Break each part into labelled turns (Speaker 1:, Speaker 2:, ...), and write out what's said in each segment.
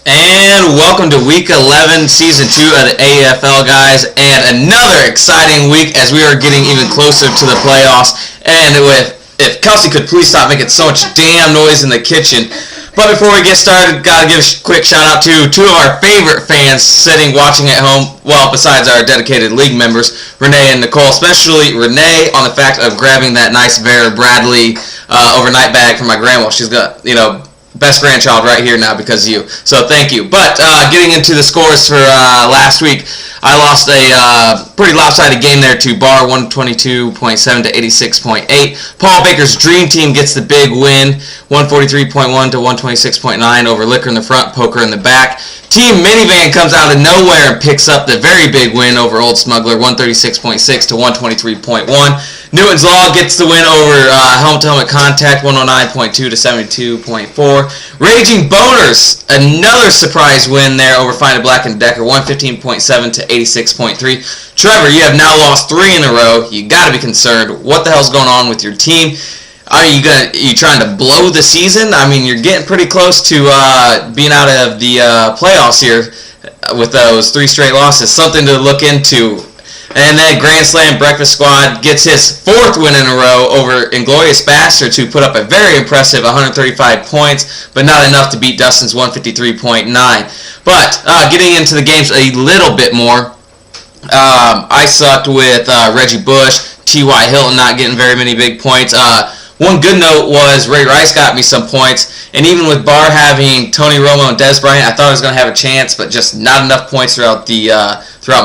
Speaker 1: And welcome to Week 11, Season 2 of the Aefl, guys. And another exciting week as we are getting even closer to the playoffs. And if Kelsey could please stop making so much damn noise in the kitchen. But before we get started, gotta give a quick shout out to two of our favorite fans sitting watching at home. Well, besides our dedicated league members, Renee and Nicole. Especially Renee on the fact of grabbing that nice Vera Bradley overnight bag for my grandma. She's got, best grandchild right here now because of you. So thank you. But getting into the scores for last week, I lost a pretty lopsided game there to Bar, 122.7 to 86.8. Paul Baker's Dream Team gets the big win, 143.1 to 126.9 over Liquor in the front, Poker in the back. Team Minivan comes out of nowhere and picks up the very big win over Old Smuggler, 136.6 to 123.1. Newton's Law gets the win over Helmet-to-Helmet Contact, 109.2 to 72.4. Raging Boners, another surprise win there over Find a Black and Decker, 115.7 to 86.3. Trevor, you have now lost 3 in a row. You got to be concerned. What the hell's going on with your team? Are you trying to blow the season? I mean, you're getting pretty close to being out of the playoffs here with those 3 straight losses. Something to look into. And then Grand Slam Breakfast Squad gets his 4th win in a row over Inglorious Bastards, who put up a very impressive 135 points, but not enough to beat Dustin's 153.9. But getting into the games a little bit more, I sucked with Reggie Bush, T.Y. Hilton not getting very many big points. One good note was Ray Rice got me some points, and even with Barr having Tony Romo and Des Bryant, I thought I was going to have a chance, but just not enough points throughout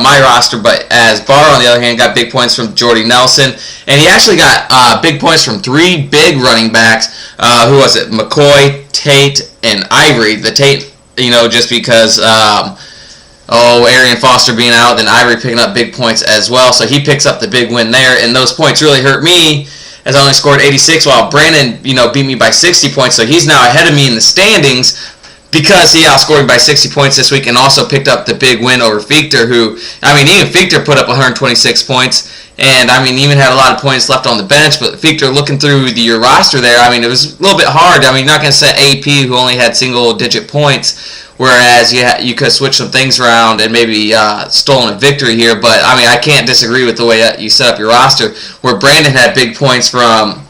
Speaker 1: my roster. But as Barr, on the other hand, got big points from Jordy Nelson, and he actually got big points from 3 big running backs. Who was it? McCoy, Tate, and Ivory. The Tate, just because Arian Foster being out, then Ivory picking up big points as well, so he picks up the big win there, and those points really hurt me, as I only scored 86, while Brandon, beat me by 60 points, so he's now ahead of me in the standings because he outscored by 60 points this week and also picked up the big win over Fichter, who, even Fichter put up 126 points, and, even had a lot of points left on the bench, but Fichter, looking through your roster there, it was a little bit hard. You're not going to set AP, who only had single-digit points, whereas you could switch some things around and maybe stolen a victory here. But, I can't disagree with the way that you set up your roster, where Brandon had big points from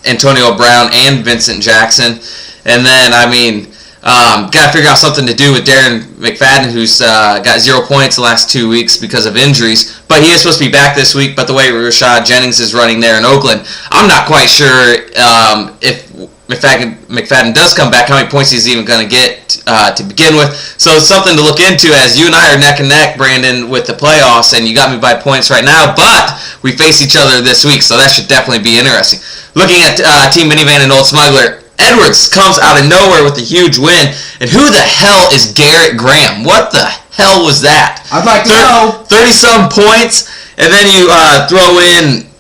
Speaker 1: Antonio Brown and Vincent Jackson. And then, got to figure out something to do with Darren McFadden, who's got 0 points the last 2 weeks because of injuries. But he is supposed to be back this week, but the way Rashad Jennings is running there in Oakland, I'm not quite sure if McFadden does come back, how many points he's even going to get to begin with. So it's something to look into, as you and I are neck and neck, Brandon, with the playoffs, and you got me by points right now, but we face each other this week, so that should definitely be interesting. Looking at Team Minivan and Old Smuggler, Edwards comes out of nowhere with a huge win, and who the hell is Garrett Graham? What the hell was that?
Speaker 2: I'd like to know.
Speaker 1: 30-some points, and then you throw in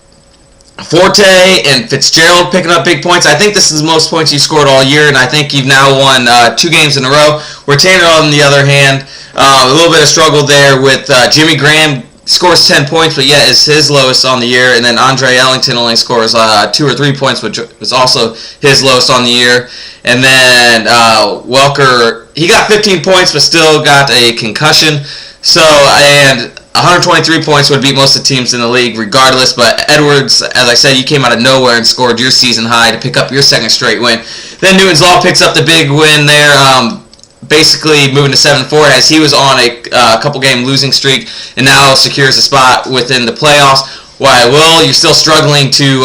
Speaker 1: Forte and Fitzgerald picking up big points. I think this is the most points you scored all year, and I think you've now won 2 games in a row. Where Tanner, on the other hand, a little bit of struggle there with Jimmy Graham scores 10 points, but yet is his lowest on the year, and then Andre Ellington only scores 2 or 3 points, which was also his lowest on the year. And then Welker, he got 15 points, but still got a concussion. So, and 123 points would beat most of the teams in the league regardless, but Edwards, as I said, you came out of nowhere and scored your season high to pick up your 2nd straight win. Then Newton's Law picks up the big win there, basically moving to 7-4 as he was on a couple game losing streak and now secures a spot within the playoffs. Why, Will, you're still struggling to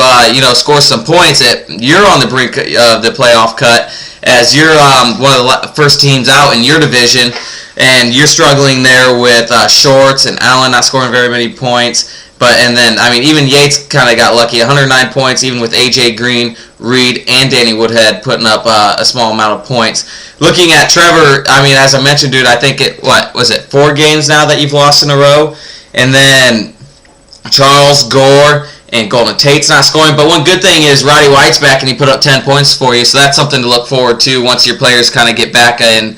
Speaker 1: score some points. You're on the brink of the playoff cut as you're one of the first teams out in your division. And you're struggling there with Shorts and Allen not scoring very many points. And then, even Yates kind of got lucky. 109 points, even with A.J. Green, Reed, and Danny Woodhead putting up a small amount of points. Looking at Trevor, as I mentioned, dude, I think 4 games now that you've lost in a row? And then Charles, Gore, and Golden Tate's not scoring. But one good thing is Roddy White's back, and he put up 10 points for you. So that's something to look forward to once your players kind of get back and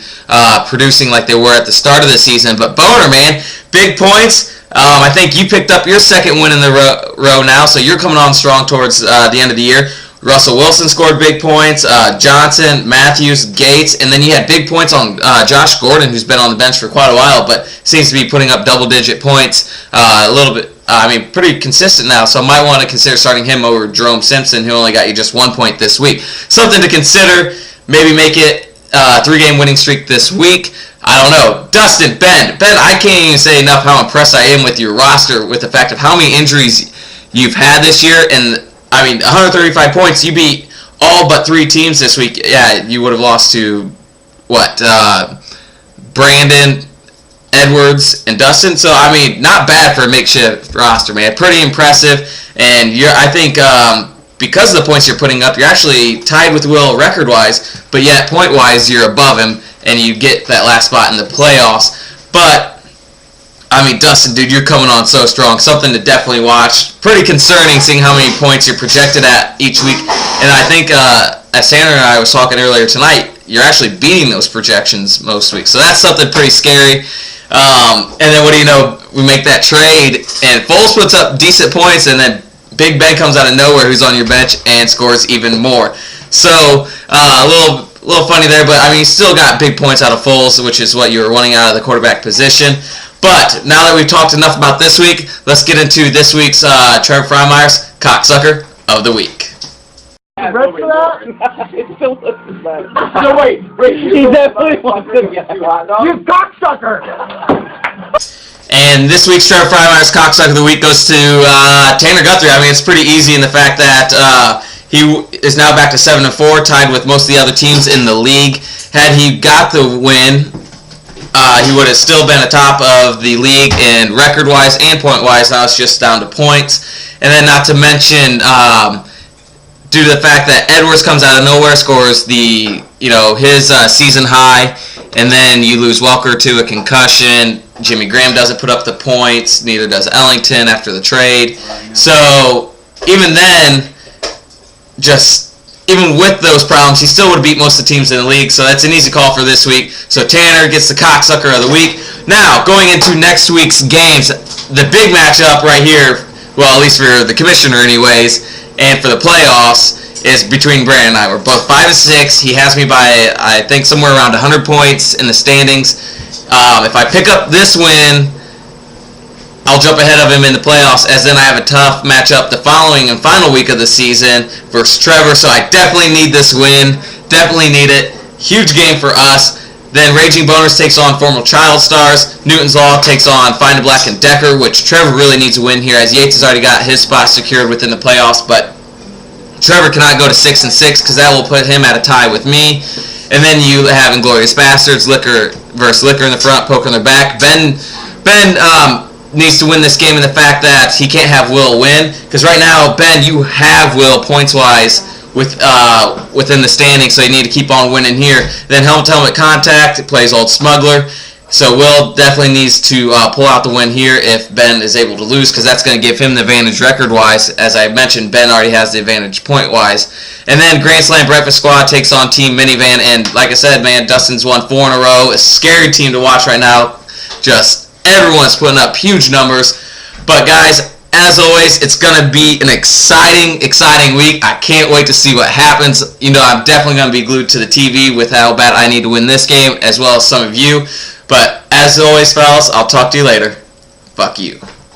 Speaker 1: producing like they were at the start of the season. But Boner, man, big points. I think you picked up your 2nd win in the row now, so you're coming on strong towards the end of the year. Russell Wilson scored big points, Johnson, Matthews, Gates, and then you had big points on Josh Gordon, who's been on the bench for quite a while, but seems to be putting up double-digit points a little bit. Pretty consistent now, so I might want to consider starting him over Jerome Simpson, who only got you just 1 point this week. Something to consider. Maybe make it a 3-game winning streak this week. I don't know. Dustin, Ben, I can't even say enough how impressed I am with your roster, with the fact of how many injuries you've had this year, and 135 points. You beat all but 3 teams this week. Yeah, you would have lost to Brandon, Edwards, and Dustin. So not bad for a makeshift roster, man. Pretty impressive. And I think because of the points you're putting up, you're actually tied with Will record-wise, but yet point-wise you're above him, and you get that last spot in the playoffs. But Dustin, dude, you're coming on so strong. Something to definitely watch. Pretty concerning seeing how many points you're projected at each week. And I think, as Sandra and I was talking earlier tonight, you're actually beating those projections most weeks. So that's something pretty scary. And then what do you know? We make that trade, and Foles puts up decent points, and then Big Ben comes out of nowhere, who's on your bench, and scores even more. So a little funny there, but you still got big points out of Foles, which is what you were wanting out of the quarterback position. But now that we've talked enough about this week, let's get into this week's Trevor Freimeyer's Cocksucker of the Week.
Speaker 2: Ready for that? It still looks bad. No, wait. He definitely wants to get you cocksucker!
Speaker 1: And this week's Trevor Freimeyer's Cocksucker of the Week goes to Tanner Guthrie. It's pretty easy in the fact that he is now back to 7-4, tied with most of the other teams in the league. Had he got the win, he would have still been atop of the league in record-wise and point-wise. Now it's just down to points. And then not to mention, due to the fact that Edwards comes out of nowhere, scores his season high, and then you lose Welker to a concussion. Jimmy Graham doesn't put up the points, neither does Ellington after the trade. So even then, even with those problems, he still would have beat most of the teams in the league, so that's an easy call for this week. So Tanner gets the Cocksucker of the Week. Now, going into next week's games, the big matchup right here, well, at least for the commissioner anyways, and for the playoffs, is between Brandon and I. We're both 5-6. He has me by, I think, somewhere around 100 points in the standings. If I pick up this win, I'll jump ahead of him in the playoffs, as then I have a tough matchup the following and final week of the season versus Trevor, so I definitely need this win. Definitely need it. Huge game for us. Then Raging Boners takes on Formal Child Stars. Newton's Law takes on Find a Black and Decker, which Trevor really needs to win here, as Yates has already got his spot secured within the playoffs, but Trevor cannot go to 6-6 because that will put him at a tie with me. And then you have Inglorious Bastards, Liquor versus Liquor in the front, Poker in the back. Ben needs to win this game in the fact that he can't have Will win, because right now, Ben, you have Will points-wise within the standings, so you need to keep on winning here. Then Helmet Contact plays Old Smuggler, so Will definitely needs to pull out the win here if Ben is able to lose, because that's going to give him the advantage record-wise. As I mentioned, Ben already has the advantage point-wise. And then Grand Slam Breakfast Squad takes on Team Minivan, and like I said, man, Dustin's won 4 in a row. A scary team to watch right now. Just everyone's putting up huge numbers. But guys, as always, it's going to be an exciting week. I can't wait to see what happens. I'm definitely going to be glued to the TV with how bad I need to win this game, as well as some of you. But as always, fellas, I'll talk to you later. Fuck you.